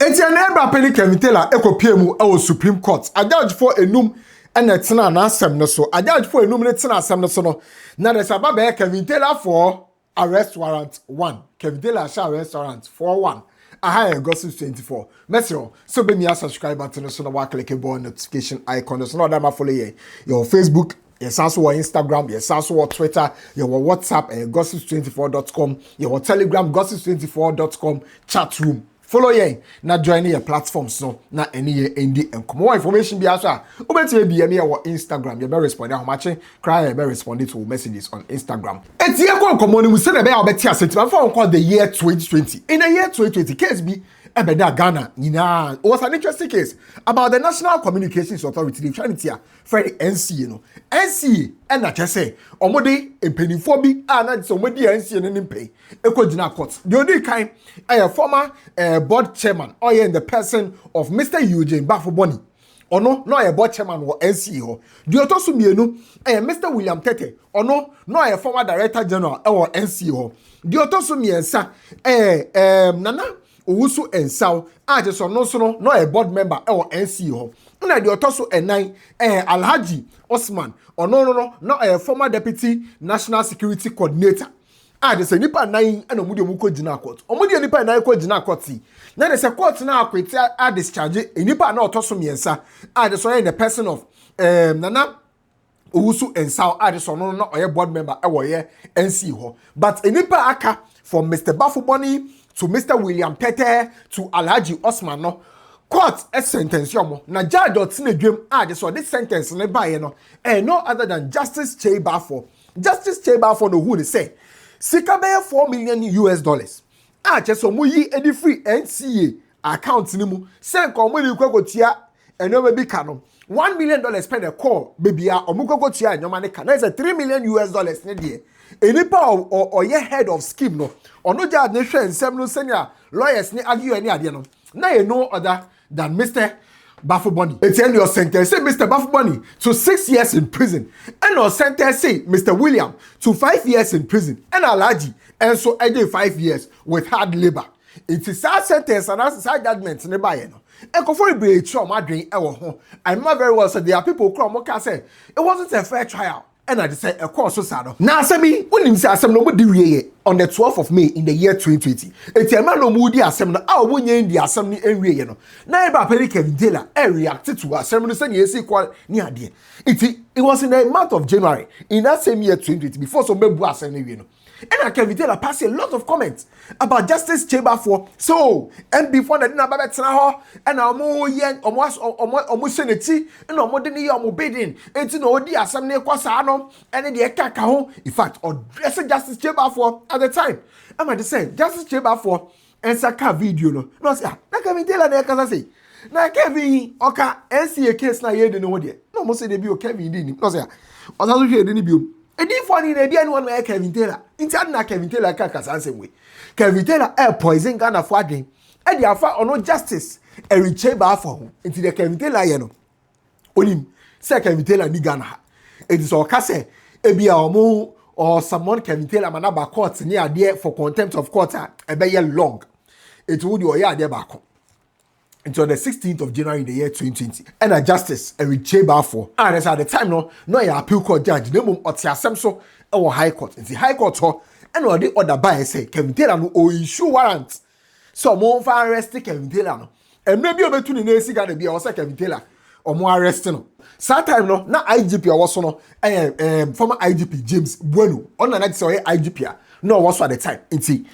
Etienne Ebra Penny Kevin Taylor ekopie mu Supreme Court. A judge for enum ena tena na asem no so. A judge for enum ne tena asem no so no. Na de saba be Kevin Taylor for arrest warrant 1. Kevin Taylor sha arrest warrant 41. Aha Gossip 24. Mesro, so be me a subscribe button so na wa click the notification icon so na that ma follow ye. Your Facebook, yes, also on Instagram, yes, also on Twitter, your WhatsApp, gossip24.com, your Telegram, gossip24.com chat room. Follow ye, na join your platforms no, na any ye indi and more information be asa. Ubeti be me or Instagram, you better respond how much cry you better respond to messages on Instagram. It's here come on we say about betia sentiment for called the year 2020. In the year 2020, case be Ebeda Ghana, it was an interesting case about the National Communications Authority, the Trinity, for the NC, you know. NC, and I just say, Omode, a penny for me, and that's somebody NC and pay. Eco Court. The only kind, a former board chairman, or in the person of Mr. Eugene Bafoboni. Or no a board chairman or NC. The Otosu Mienu, Mr. William Tete, or no a former director general or NC. The Otosu Miensa, Nana. Owusu Ensao just no a board member or NCO. Na the otoso enai Alhaji Osman or no a former deputy national security coordinator. Just a nipa nine and omudi omuko jina court. Omudi nipa nine ko jina court. Na there's a court na akwete discharge a nipa na otoso miensa. Just in the person of Nana Owusu Ensao just no a board member or NCO. But a nipa aka from Mr. Bafuboni to Mr. William Tete to Alhaji Osman no court a sentence yomo na judge otsine dwem just so this sentence ne baye no no other than Justice Chebafo no who they say sika be $4 million just so mu yi edi free NCA account ni mu sen ko mu ni kwakotia eno be bi ka no $1 million spend a call baby a omukwakotia nyoma ne ka na is a $3 million ne de enipa or ye head of scheme no ono judge ne hwe nsem no senior lawyers ni argue any ade no na you no other than Mr. Bafuboni. It's in your sentence say Mr. Bafuboni to 6 years in prison and your sentence say Mr. William to 5 years in prison and Alhaji and so again 5 years with hard labor. It is a sentence and as a judgment ne buy no and for be true my dream I remember very well said there are people who can say it wasn't a fair trial. And I just said, of course, so sad. Now, Sammy, when him say, "Asem no more on the 12th of May in the year 2020." It's a man no moody asem no. Ah, when you in the assembly anyway, you know. Now, about Kevin Taylor, reacted to asem no say yes, equal near there. It was in the month of January in that same year 2020 before some people assembly, you know. And Kevin Taylor passed a lot of comments about Justice Chebafo. So, and before that, na babet na and omo yen omo seneti and omo deni omo bidding. Enti no di asem ne kwasa no and the kaka ho. In fact, addressing Justice Chebafo at the time. I'm at the same Justice Chebafo and saka video no. No say, na Kevin Taylor na kasa say. Na Kevin oka NCA case na ye de no there. No mo say dey be o Kevin di ni. No say, osaso hwe de ni bi o. Edi for ni na bia ni one wey Kevin Taylor. Inti na Kevin Taylor kaka sanse we. Kevin Taylor poison Ghana for adwen. E dey afa ono justice eriche ba for ho. Inti the Kevin Taylor ye no. Onim say Kevin Taylor ni Ghana ha. Edi so ka say e bia omo or someone Kevin Taylor manaba court ni ade for contempt of court e be ye long. It would o ye ade ba ko. Until the 16th of January in the year 2020. And a justice, Eric Chebafo. And as at the time, no a appeal court judge, no more Otiasem so or high court. And the high court, and all the other by say, Kevin Taylor no issue warrant. So more for arresting Kevin Taylor. No. And maybe over to the next gonna be also Kevin Taylor or more arresting. No. Sometime no, na IGP or was no, former IGP James Bueno. On the night, sorry, IGP. No, was at the time. And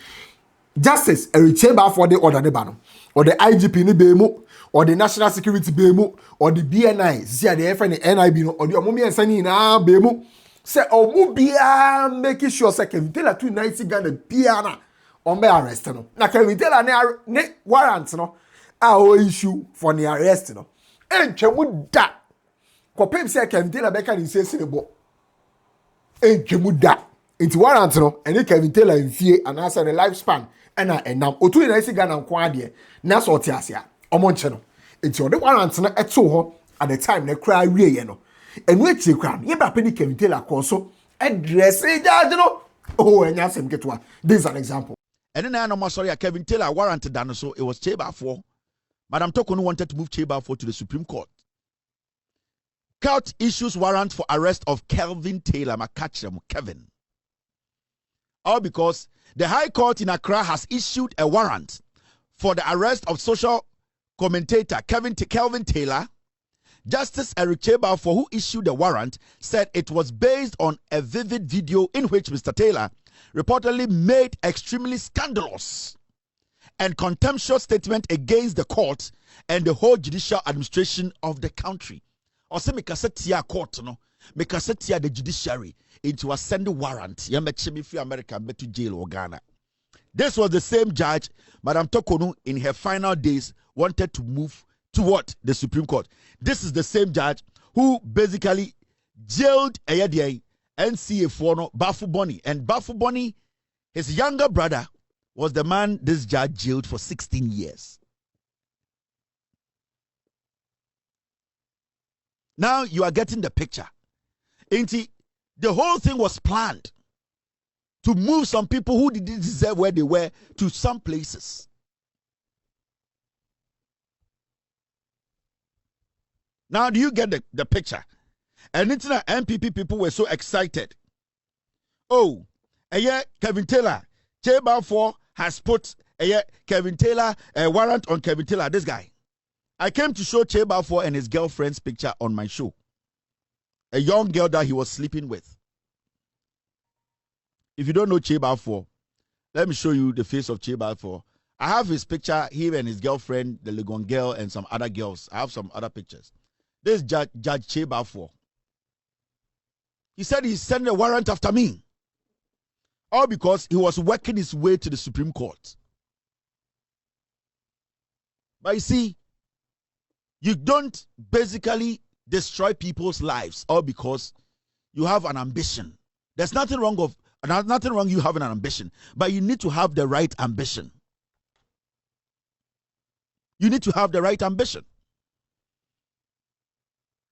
Justice Eric Chebafo the order the banner. Or the IGP ni BMO, or the National Security BMO, or the BNI, see the FN NIB, or the Omumi and Sani na BMO. Say, oh, Mubia making sure second tell her 290 Ghana piana on my arrest. No, now can we tell her ne warrant no? Our issue for the arrest no. And Chemuda, Copem say Kevin Taylor Becker in say bo. And Chemuda, into warrant no, and Kevin Taylor in fear and answer the lifespan. And now, o 290 Ghana kwade na so tiasia omonche no enti o de warrant na eto ho at the time na kra wie ye no enu echi kra ye ba pedi Kevin Taylor so address judge no oh enya sem ketwa. This is an example. And then I know sorry Kevin Taylor warrant done so it was Chebafo Madam Tokonu wanted to move Chebalfo to the Supreme Court. Court issues warrant for arrest of Kelvin Taylor, Kevin. All because the High Court in Accra has issued a warrant for the arrest of social commentator Kelvin Taylor. Justice Eric Chebalfo, who issued the warrant, said it was based on a vivid video in which Mr. Taylor reportedly made extremely scandalous and contemptuous statement against the court and the whole judicial administration of the country. Ose mekasetia court no, mekasetia the judiciary into a send warrant. Yamechemi fi America to jail or Ghana. This was the same judge, Madam Tokonu, in her final days wanted to move to what? The Supreme Court. This is the same judge who basically jailed NCA for Bafu Boni. And Bafu Boni, his younger brother, was the man this judge jailed for 16 years. Now you are getting the picture. The whole thing was planned to move some people who didn't deserve where they were to some places. Now, do you get the picture? And it's not MPP people were so excited. Oh, Kevin Taylor, Chebalfo has put Kevin Taylor, a warrant on Kevin Taylor, this guy. I came to show Chebalfo and his girlfriend's picture on my show. A young girl that he was sleeping with. If you don't know Chebalfo, let me show you the face of Chebalfo. I have his picture, him and his girlfriend, the Legon girl, and some other girls. I have some other pictures. This Judge Chebalfo. He said he sent a warrant after me. All because he was working his way to the Supreme Court. But you see, you don't basically destroy people's lives all because you have an ambition. There's nothing wrong you having an ambition, but you need to have the right ambition. You need to have the right ambition.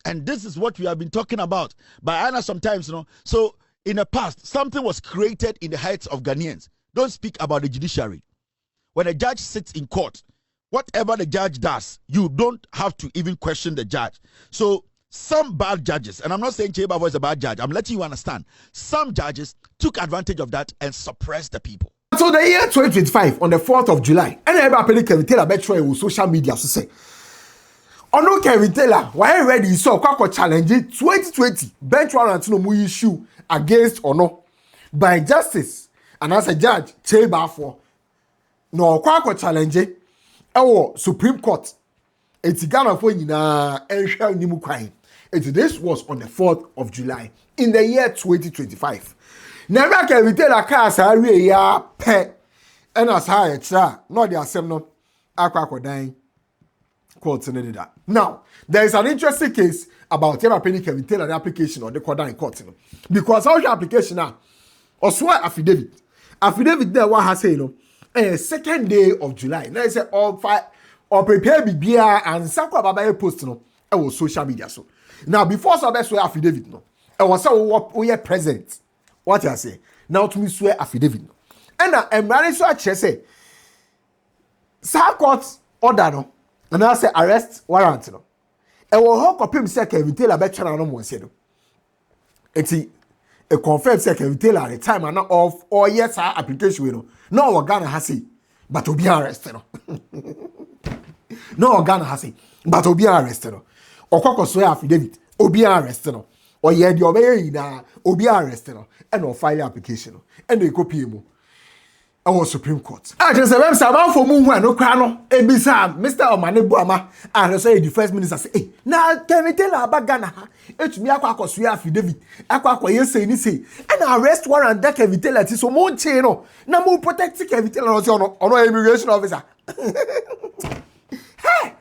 And this is what we have been talking about. But Anna sometimes, so in the past, something was created in the hearts of Ghanaians. Don't speak about the judiciary. When a judge sits in court, whatever the judge does, you don't have to even question the judge. So some bad judges, and I'm not saying Chebalfo is a bad judge, I'm letting you understand, some judges took advantage of that and suppressed the people. So the year 2025, on the 4th of July, and everybody Kevin Taylor betray with social media to say, ono Kevin Taylor, why ready so kwako challenge 2020 bench warrant no mu issue against ono by justice and as a judge Chebalfo no kwako challenge ewo Supreme Court eti Ghana fo nyina enhwa nimu kwan. This was on the 4th of July in the year 2025. Never Kevin Taylor ka asare ya pe and as high cha no the asem no akwako dan. Now, there is an interesting case about Kevin Taylor the application or the Kodan in court. Because our application now, or swear affidavit. Affidavit there what has say, second day of July. Now say all five or prepare BBR and Sakwa Baba post was social media. So now before so swear affidavit no. I was so we are present. What I say now to me swear affidavit no. And I'm running so I say Sakwa order no. And I say arrest warrant no. E wo ho kopim say Kevin Taylor be twa no mo nse do. Eti e confirm say Kevin Taylor at the time and of or yes application we no. No Ghana has say but obi arrest no. No Ghana has say but obi arrest no. Okoko so affidavit obi arrest no. Or ye di obey na obi arrest no. And no file application no. And e copy mu. Our Supreme Court. I just say, "I'm saying for mu no kra no. Ebisa, Mr. Omane Buama, and say the first minister say, "Hey, na Kevin Taylor abagana ha. Etumi akwa so affidavit. Akwa yes say ni say. And arrest warrant that Kevin Taylor ti so mo che no. Na mo protect Kevin Taylor no immigration officer." Hey.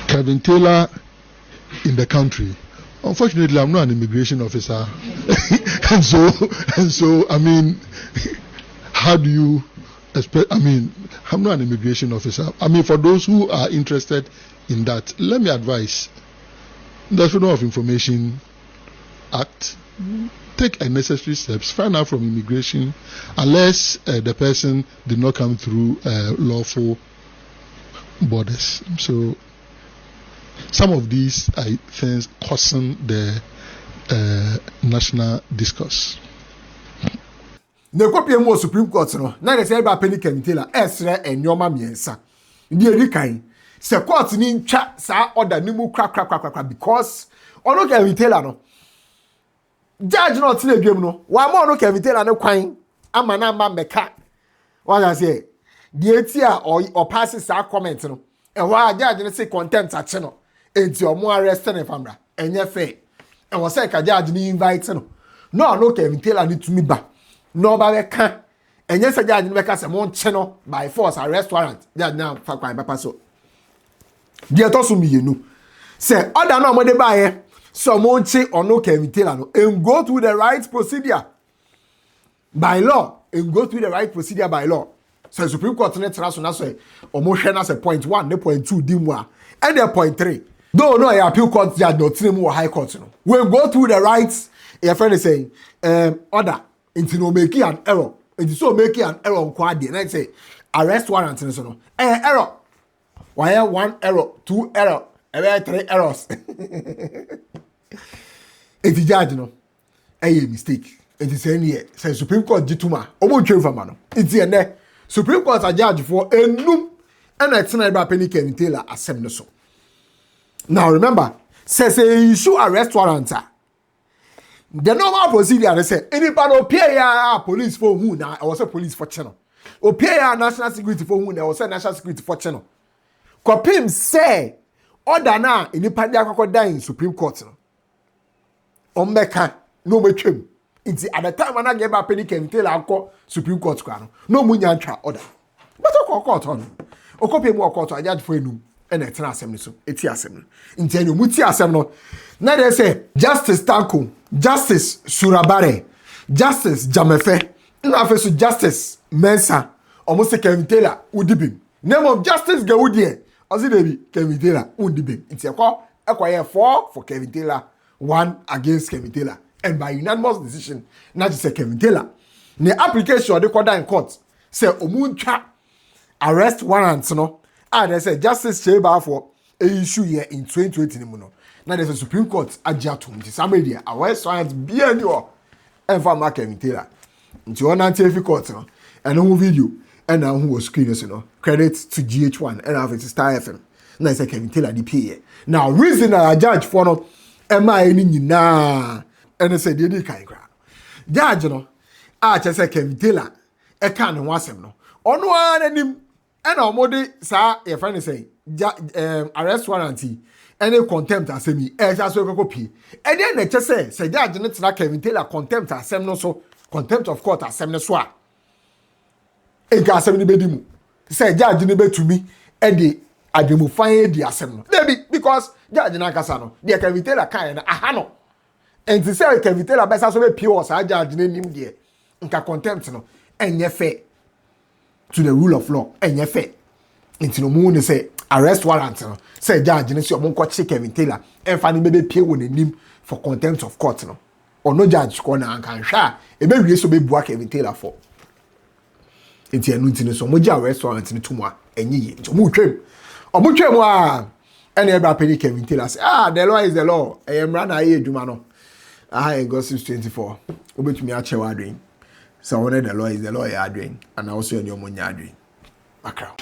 Kevin Taylor in the country. Unfortunately, I'm not an immigration officer. and so, I mean, how do you expect, I'm not an immigration officer. For those who are interested in that, let me advise, the Freedom of Information Act, take necessary steps, find out from immigration, unless the person did not come through lawful borders. So some of these things causing the national discourse. Ne kopie mu Supreme Court no na dey say ba Penny Kemintela esre enyoma miensa ndi eri kan se court ni ntwa sa order ni mu kra because ono Kemintela no judge no tine dwem no wa ma ono Kemintela ne kwan ama na ma meka wa ga say die ti a o pass sa comment no e wa judge ne say contempt ache no enti o mo arrest ne famra enye fair e wo say ka judge ni invite no ono Kemintela ni tumi ba no ba ka enye se judge ni be ka se mo nche no by force arrest warrant judge na fa kwan papa so die to so miyenu se order no mo de ba ye so mo nche ono Kemintela no and go through the right procedure by law and go through the right procedure by law. So Supreme Court ne tra so na so o mo hwe na se point 1 ne point 2 di mu a and the point 3 though no ya appeal court judge no tine mu high court no we go through the rights your friend is saying order into no make an error into so make an error on kwade na say arrest warrant so no error why 1 error 2 error 3 errors if the judge no a mistake it is any say Supreme Court jituma omo twen fama no it ene Supreme Court a judge for enum and etina ba Penny Kemintela asem no so. Now remember says issue arrest warrant the normal procedure they say anybody pay ya police for who na I was a police for channel o pay ya national security for who na I was a national security for channel kopim say order na anybody akokoda in Supreme Court no o meka no metwem nti at the time when I get back Penny Kemintela akọ Supreme Court kwa no munya ntwa order but o court on o kopim o court ajudge for enum and etina asem ni so eti asem no nti enum muti asem no na dey say Justice Tanko, Justice Surabare, Justice Jamefe, na afeso Justice Mensa almost Kemintela udibim name of Justice Gawudie ozi debi Kemintela udibim nti ekwa 4 for Kemintela 1 against Kemintela and by unanimous decision na just Kemintela the application they call in court say omuntwa arrest warrant no they say Justice Cheba for a issue here in 2020 ni mu no na the Supreme Court ajatum nti samedia arrest warrant bia ni o enfa ma Kemintela nti ona anti court no and no video and now who was screen so no credit to GH1 and have it Star FM na say Kemintela di pay now reason a judge for no ema eni nyina and say dey kan kra judge no a che say Kemintela e kan no asem no ono ananim and omode sa your friend say arrest warrant any contempt asemi e ja so ekokopi e dey na che say judge no tena Kemintela contempt asem no so contempt of court asem no so a e ga asem ni bedimu say judge ni betumi e dey ademu fan di asem no maybe because judge na kasa no dey Kemintela kan na aha no and to say Kemintela besa so be pure sa judge na nim dey nka contempt no enye fair to the rule of law enye fair nti no mu ne say arrest warrant no say judge ne say omonko che Kemintela enfa ne be pie won anim for contempt of court no or no judge ko na anka hwa e be wie so be bua Kemintela for nti enu nti ne so mo ja arrest warrant ne tumu a enye ye nti mo twem a ene e ba Penny Kemintela say the law is the law I am run aye adwuma no in Gospel 24 obetumi a chewa adwen so when the law is the law ya adwen and also any omonya adwen Magraheb.